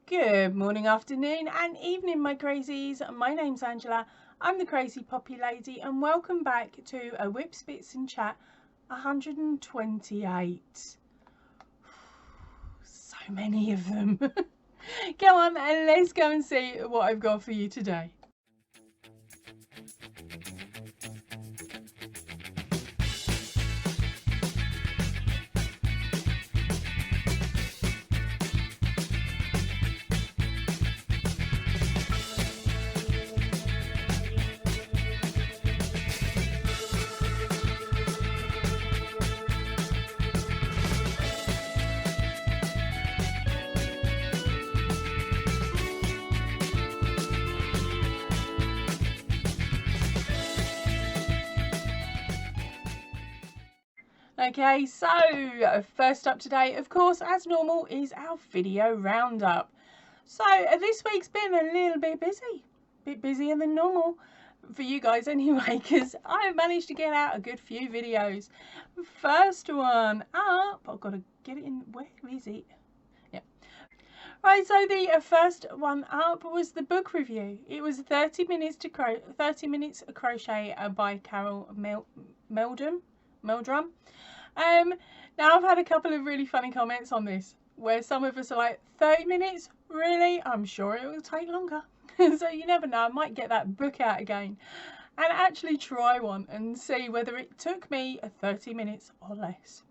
Good morning, afternoon and evening, my crazies. My name's Angela. I'm the Crazy Poppy Lady and welcome back to a WIPS Bits and Chat 128. So many of them. Go on and let's go and see what I've got for you today. Okay, so first up today, of course, as normal, is our video roundup. So this week's been a little bit busy, bit busier than normal for you guys anyway, because I've managed to get out a good few videos. First one up, I've got to get it in, where is it? Yeah. Right, so the first one up was the book review. It was 30 minutes of crochet by Carol Meldrum. Now I've had a couple of really funny comments on this where some of us are like, 30 minutes? Really? I'm sure it will take longer. So you never know, I might get that book out again and actually try one and see whether it took me 30 minutes or less.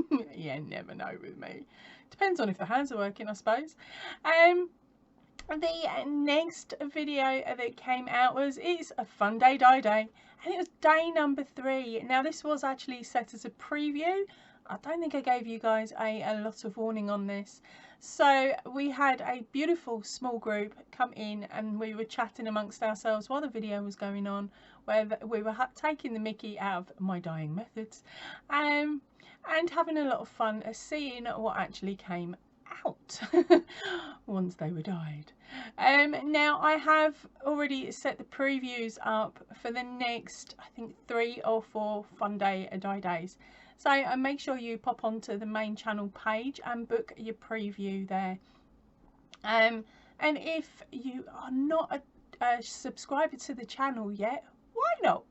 You never know with me. Depends on if the hands are working, I suppose. The next video that came out was It's a Fun Day Die Day, and it was day number 3. Now this was actually set as a preview. I don't think I gave you guys a lot of warning on this. So we had a beautiful small group come in and we were chatting amongst ourselves while the video was going on, where we were taking the mickey out of my dyeing methods and having a lot of fun seeing what actually came out once they were dyed. Now I have already set the previews up for the next, I think, 3 or 4 Fun Day Die Days. So make sure you pop onto the main channel page and book your preview there. And if you are not a subscriber to the channel yet, why not?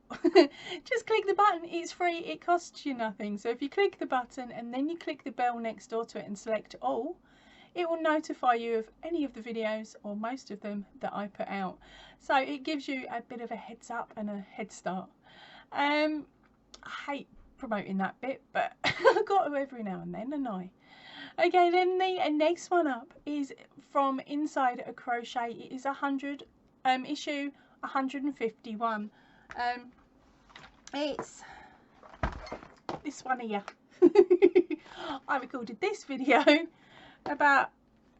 Just click the button. It's free. It costs you nothing. So if you click the button and then you click the bell next door to it and select all, it will notify you of any of the videos or most of them that I put out. So it gives you a bit of a heads up and a head start. I hate promoting that bit, but I've got to every now and then, and I. Okay, then the next one up is from Inside a Crochet. It is issue 151. It's this one here. I recorded this video about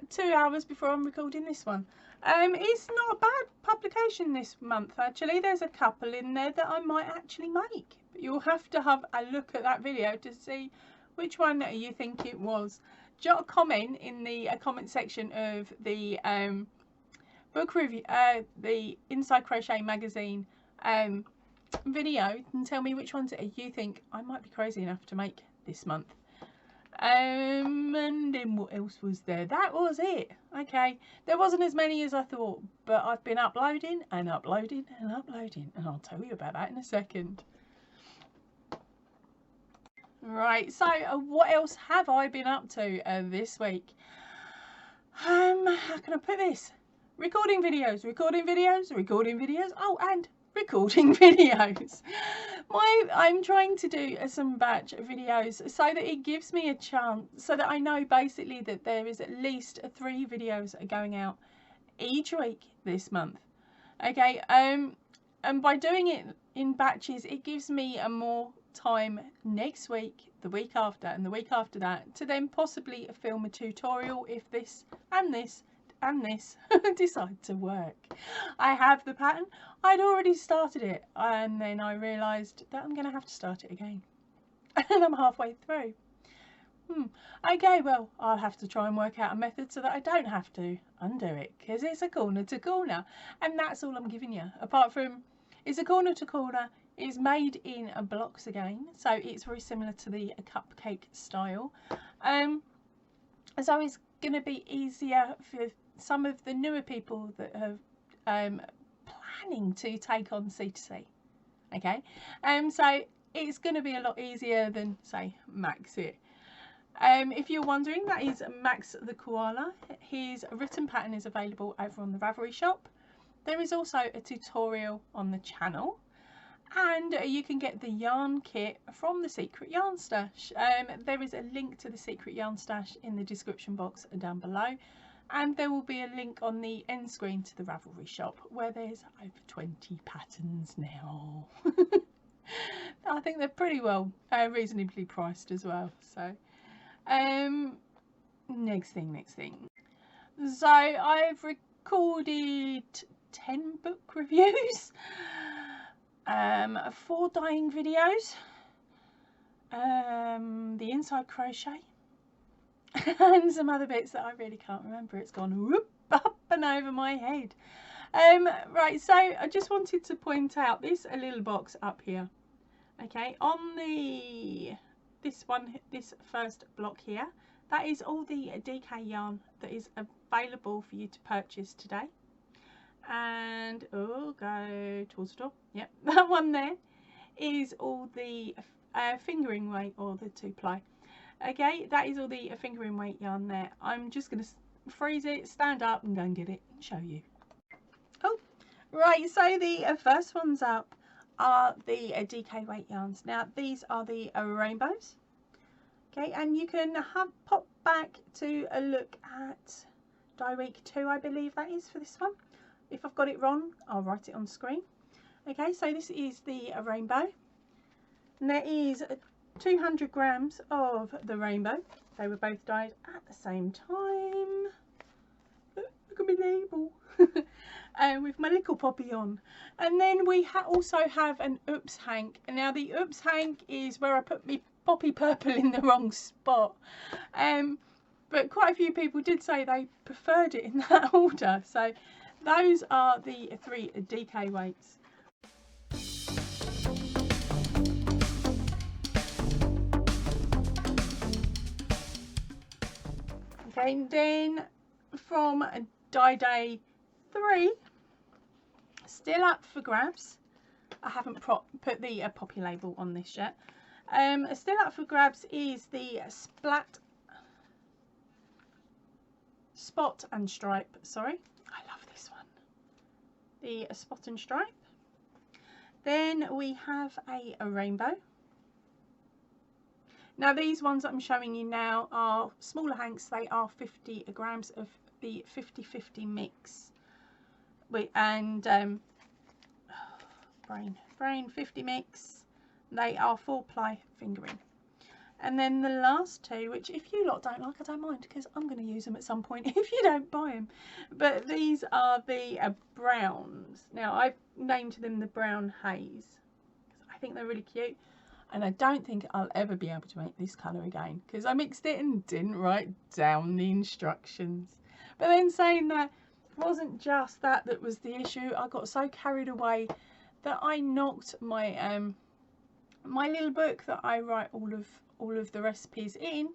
2 hours before I'm recording this one. It's not a bad publication this month, actually. There's a couple in there that I might actually make, but you'll have to have a look at that video to see which one you think it was. Jot a comment in the comment section of the book review, the Inside Crochet magazine video, and tell me which ones you think I might be crazy enough to make this month. And then what else was there? That was it. Okay, there wasn't as many as I thought, but I've been uploading and uploading and uploading, and I'll tell you about that in a second. Right, so what else have I been up to this week? How can I put this? Recording videos. Oh, and recording videos. I'm trying to do some batch videos so that it gives me a chance, so that I know basically that there is at least 3 videos going out each week this month. Okay, and by doing it in batches, it gives me a more time next week, the week after, and the week after that, to then possibly film a tutorial if this and this and this decide to work. I have the pattern. I'd already started it, and then I realised that I'm going to have to start it again, and I'm halfway through. Okay, well, I'll have to try and work out a method so that I don't have to undo it, because it's a corner to corner, and that's all I'm giving you. Apart from it's a corner to corner, it's made in blocks again, so it's very similar to the cupcake style. So it's going to be easier for some of the newer people that are planning to take on C2C. Okay, so it's going to be a lot easier than, say, Max here. If you're wondering, that is Max the Koala. His written pattern is available over on the Ravelry shop. There is also a tutorial on the channel, and you can get the yarn kit from the Secret Yarn Stash. There is a link to the Secret Yarn Stash in the description box down below, and there will be a link on the end screen to the Ravelry shop where there's over 20 patterns now. I think they're pretty well reasonably priced as well. So next thing, so I've recorded 10 book reviews, 4 dyeing videos, the inside crochet, and some other bits that I really can't remember. It's gone whoop up and over my head. Right, so I just wanted to point out this little box up here. Okay, on this first block here, that is all the DK yarn that is available for you to purchase today. And go towards the top. Yep, that one there is all the fingering weight, or the 2-ply. Okay, that is all the fingering weight yarn there. I'm just going to freeze it, stand up and go and get it and show you. Oh, right, so the first ones up are the DK weight yarns. Now these are the rainbows. Okay, and you can pop back to a look at dye week 2, I believe that is, for this one. If I've got it wrong, I'll write it on screen. Okay, so this is the rainbow, and there is 200 grams of the rainbow. They were both dyed at the same time. Look at my label. With my little poppy on. And then we also have an oops hank. And now the oops hank is where I put my poppy purple in the wrong spot. But quite a few people did say they preferred it in that order. So those are the 3 DK weights. Okay, and then from dye day 3, still up for grabs. I haven't put the poppy label on this yet. Still up for grabs is the spot and stripe. Sorry, I love this one. The spot and stripe. Then we have a rainbow. Now these ones that I'm showing you now are smaller hanks. They are 50 grams of the 50-50 mix. And brain 50 mix. They are 4-ply fingering. And then the last 2, which if you lot don't like, I don't mind, because I'm going to use them at some point if you don't buy them. But these are the browns. Now I've named them the brown haze. I think they're really cute. And I don't think I'll ever be able to make this colour again, because I mixed it and didn't write down the instructions. But then saying that, it wasn't just that was the issue. I got so carried away that I knocked my my little book that I write all of the recipes in.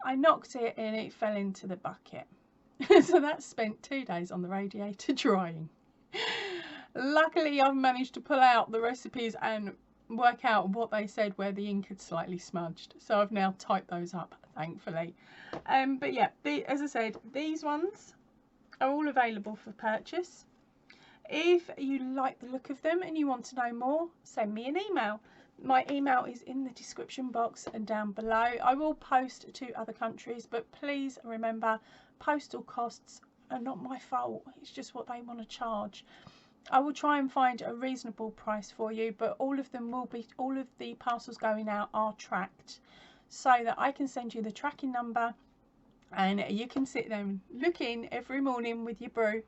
I knocked it and it fell into the bucket. So that spent 2 days on the radiator drying. Luckily I've managed to pull out the recipes and work out what they said where the ink had slightly smudged, so I've now typed those up, thankfully. But yeah, as I said, these ones are all available for purchase. If you like the look of them and you want to know more, send me an email. My email is in the description box and down below. I will post to other countries, but please remember, postal costs are not my fault. It's just what they want to charge. I will try and find a reasonable price for you, but all of the parcels going out are tracked, so that I can send you the tracking number, and you can sit there and look in every morning with your brew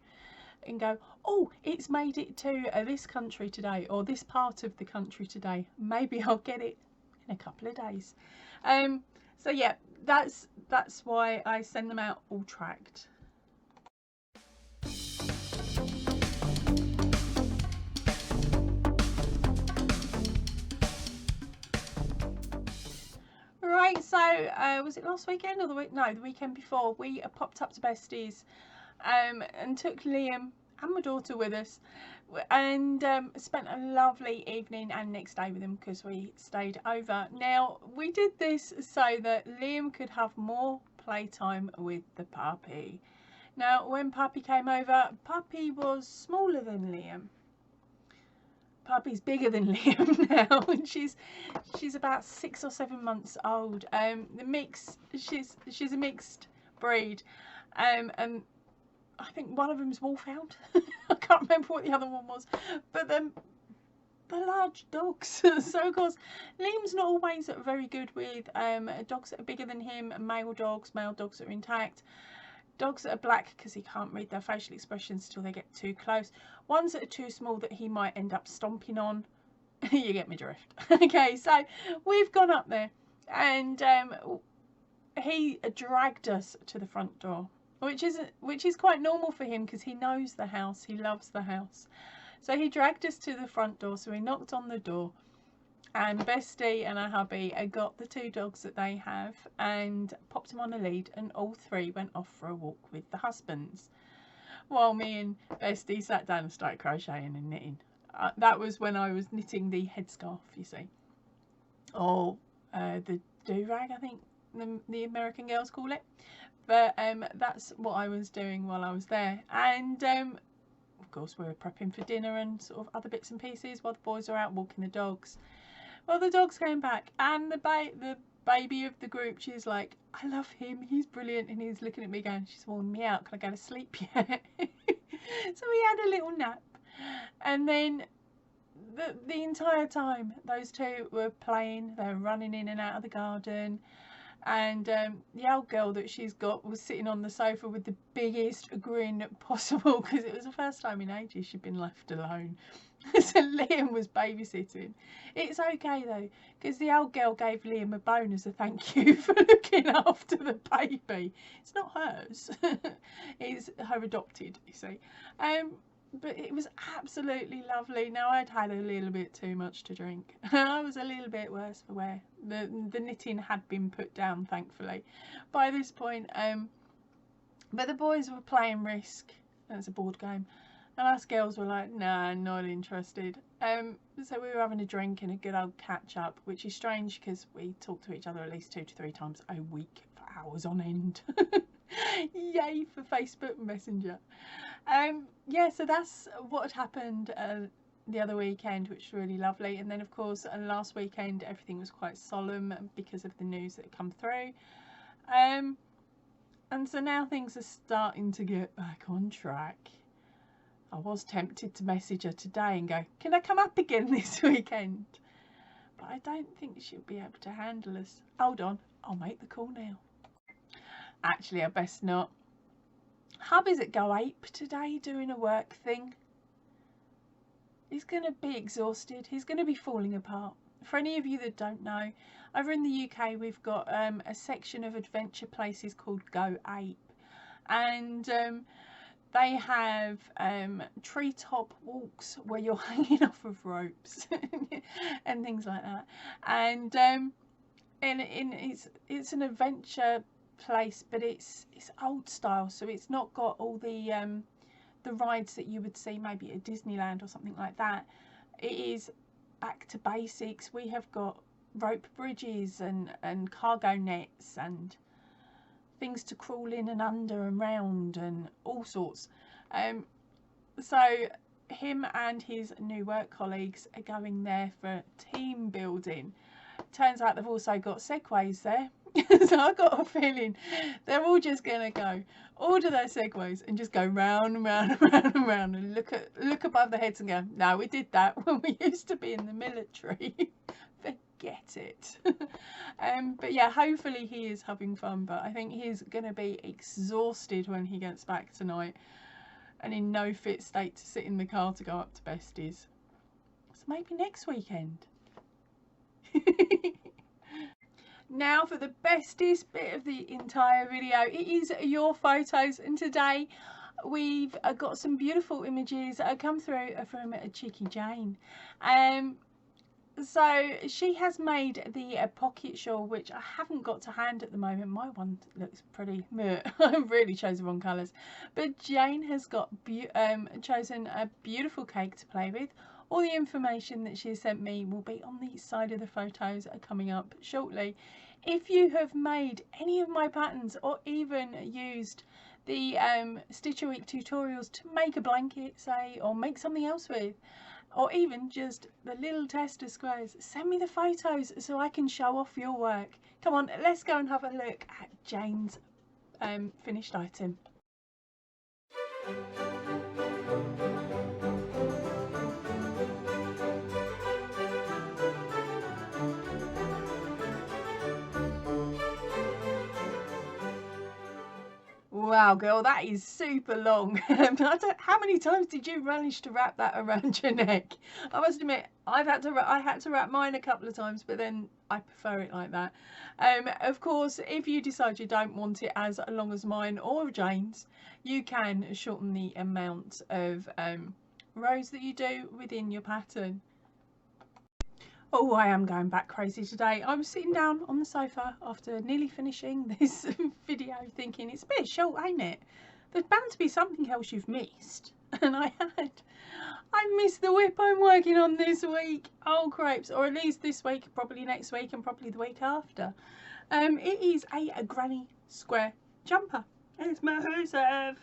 and go, oh, it's made it to this country today, or this part of the country today. Maybe I'll get it in a couple of days. So yeah, that's why I send them out all tracked. Okay, so was it last weekend or the week? No, the weekend before. We popped up to Besties and took Liam and my daughter with us, and spent a lovely evening and next day with them because we stayed over. Now, we did this so that Liam could have more playtime with the puppy. Now, when Puppy came over, Puppy was smaller than Liam. Puppy's bigger than Liam now, and she's about 6 or 7 months old. She's a mixed breed, and I think one of them's wolfhound. I can't remember what the other one was, but they're large dogs. So of course Liam's not always very good with dogs that are bigger than him, male dogs that are intact, dogs that are black because he can't read their facial expressions till they get too close, ones that are too small that he might end up stomping on. You get my drift. Okay, so we've gone up there, and he dragged us to the front door, which is quite normal for him because he knows the house, he loves the house. So he dragged us to the front door, so we knocked on the door, and Bestie and her hubby got the 2 dogs that they have and popped them on a lead, and all 3 went off for a walk with the husbands, while me and Bestie sat down and started crocheting and knitting. That was when I was knitting the headscarf, you see, or the do-rag, I think the American girls call it. But that's what I was doing while I was there, and of course we were prepping for dinner and sort of other bits and pieces while the boys are out walking the dogs. Well, the dogs came back, and the baby of the group, she's like, I love him, he's brilliant, and he's looking at me going, she's worn me out, can I go to sleep yet? So we had a little nap, and then the entire time those 2 were playing, they were running in and out of the garden, and the old girl that she's got was sitting on the sofa with the biggest grin possible because it was the first time in ages she'd been left alone. So Liam was babysitting. It's okay though, because the old girl gave Liam a bone as a thank you for looking after the baby. It's not hers. It's her adopted, you see. But it was absolutely lovely. Now, I'd had a little bit too much to drink. I was a little bit worse for wear. The knitting had been put down, thankfully, by this point. But the boys were playing Risk. That's a board game. And us girls were like, nah, not interested. So we were having a drink and a good old catch up, which is strange because we talk to each other at least 2 to 3 times a week for hours on end. Yay for Facebook Messenger. Yeah, so that's what had happened the other weekend, which was really lovely. And then of course last weekend everything was quite solemn because of the news that had come through. And so now things are starting to get back on track. I was tempted to message her today and go, can I come up again this weekend? But I don't think she'll be able to handle us. Hold on, I'll make the call now. Actually, I best not. Hubby's at Go Ape today doing a work thing. He's going to be exhausted. He's going to be falling apart. For any of you that don't know, over in the UK we've got a section of adventure places called Go Ape. And they have treetop walks where you're hanging off of ropes and things like that. And it's an adventure place, but it's old style, so it's not got all the rides that you would see maybe at Disneyland or something like that. It is back to basics. We have got rope bridges and cargo nets and things to crawl in and under and round and all sorts. So him and his new work colleagues are going there for team building. Turns out they've also got segways there. So I've got a feeling they're all just gonna go order their segways and just go round and round and round and round and look above their heads and go, no, we did that when we used to be in the military. Forget it. But yeah, hopefully he is having fun, but I think he's gonna be exhausted when he gets back tonight and in no fit state to sit in the car to go up to Bestie's. So maybe next weekend. Now for the bestest bit of the entire video, it is your photos, and today we've got some beautiful images that have come through from Cheeky Jane. So she has made the pocket shawl, which I haven't got to hand at the moment. My one looks pretty meh. I really chose the wrong colours. But Jane has got chosen a beautiful cake to play with. All the information that she has sent me will be on the side of the photos coming up shortly. If you have made any of my patterns or even used the Stitch a Week tutorials to make a blanket, say, or make something else with, or even just the little tester squares, send me the photos so I can show off your work. Come on, let's go and have a look at Jane's finished item. Wow, girl, that is super long. How many times did you manage to wrap that around your neck? I must admit, I had to wrap mine a couple of times, but then I prefer it like that. Of course, if you decide you don't want it as long as mine or Jane's, you can shorten the amount of rows that you do within your pattern. Oh, I am going back crazy today. I was sitting down on the sofa after nearly finishing this video thinking it's a bit short, ain't it? There's bound to be something else you've missed. And I missed the WIP I'm working on this week. Oh, crepes. Or at least this week, probably next week and probably the week after. It is a granny square jumper. It's massive.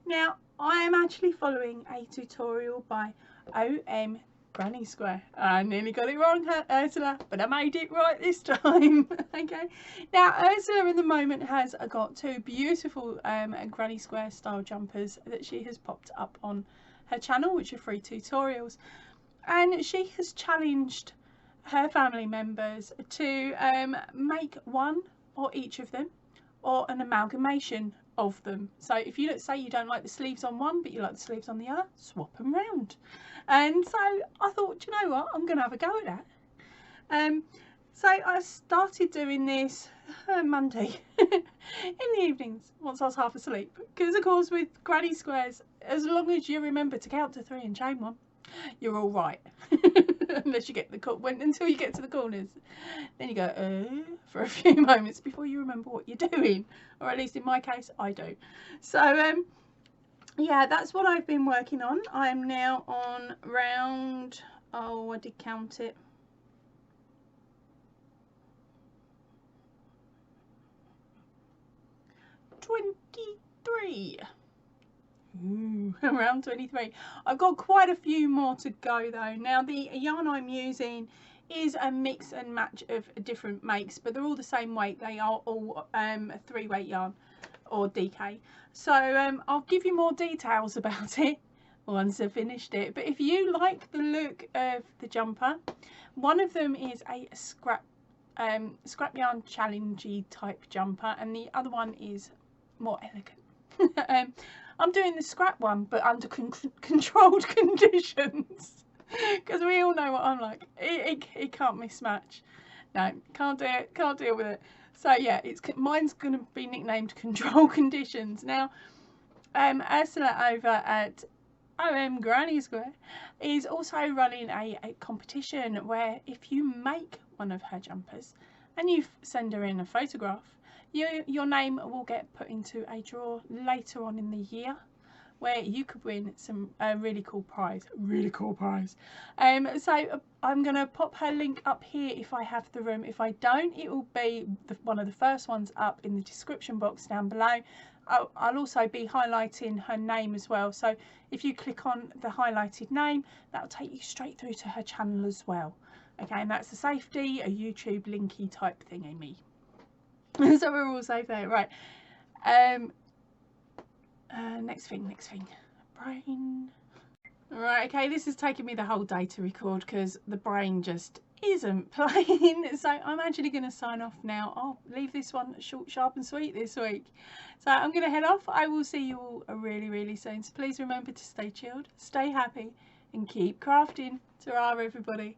Now, I am actually following a tutorial by OM Granny Square. I nearly got it wrong, Ursula, but I made it right this time. Okay, now Ursula in the moment has got two beautiful Granny Square style jumpers that she has popped up on her channel, which are free tutorials, and she has challenged her family members to make one or each of them, or an amalgamation of them. So if you say you don't like the sleeves on one but you like the sleeves on the other, swap them round. And so I thought, you know what, I'm gonna have a go at that. So I started doing this Monday in the evenings once I was half asleep, because of course with granny squares, as long as you remember to count to 3 and chain 1, you're all right. Unless you get until you get to the corners, then you go for a few moments before you remember what you're doing, or at least in my case I do. So yeah, that's what I've been working on. I'm now on round, oh, I did count it, 23. Around 23. I've got quite a few more to go though. Now the yarn I'm using is a mix and match of different makes, but they're all the same weight. They are all 3-weight yarn or DK. So I'll give you more details about it once I've finished it. But if you like the look of the jumper, one of them is a scrap yarn challengey type jumper, and the other one is more elegant. I'm doing the scrap one, but under controlled conditions, because we all know what I'm like. It can't mismatch. No, can't do it. Can't deal with it. So yeah, mine's going to be nicknamed Control Conditions. Now, Ursula over at OM Granny Square is also running a competition where if you make one of her jumpers and you send her in a photograph, your name will get put into a draw later on in the year, where you could win a really cool prize. So I'm going to pop her link up here if I have the room. If I don't, it will be one of the first ones up in the description box down below. I'll also be highlighting her name as well, so if you click on the highlighted name, that'll take you straight through to her channel as well. Okay, and that's a safety, a YouTube linky type thing, Amy. So we're all safe there, right? Next thing, brain. Right, okay, this has taken me the whole day to record because the brain just isn't playing. So I'm actually going to sign off now. I'll leave this one short, sharp and sweet this week. So I'm going to head off. I will see you all really soon. So please remember to stay chilled, stay happy and keep crafting. Ta-ra everybody.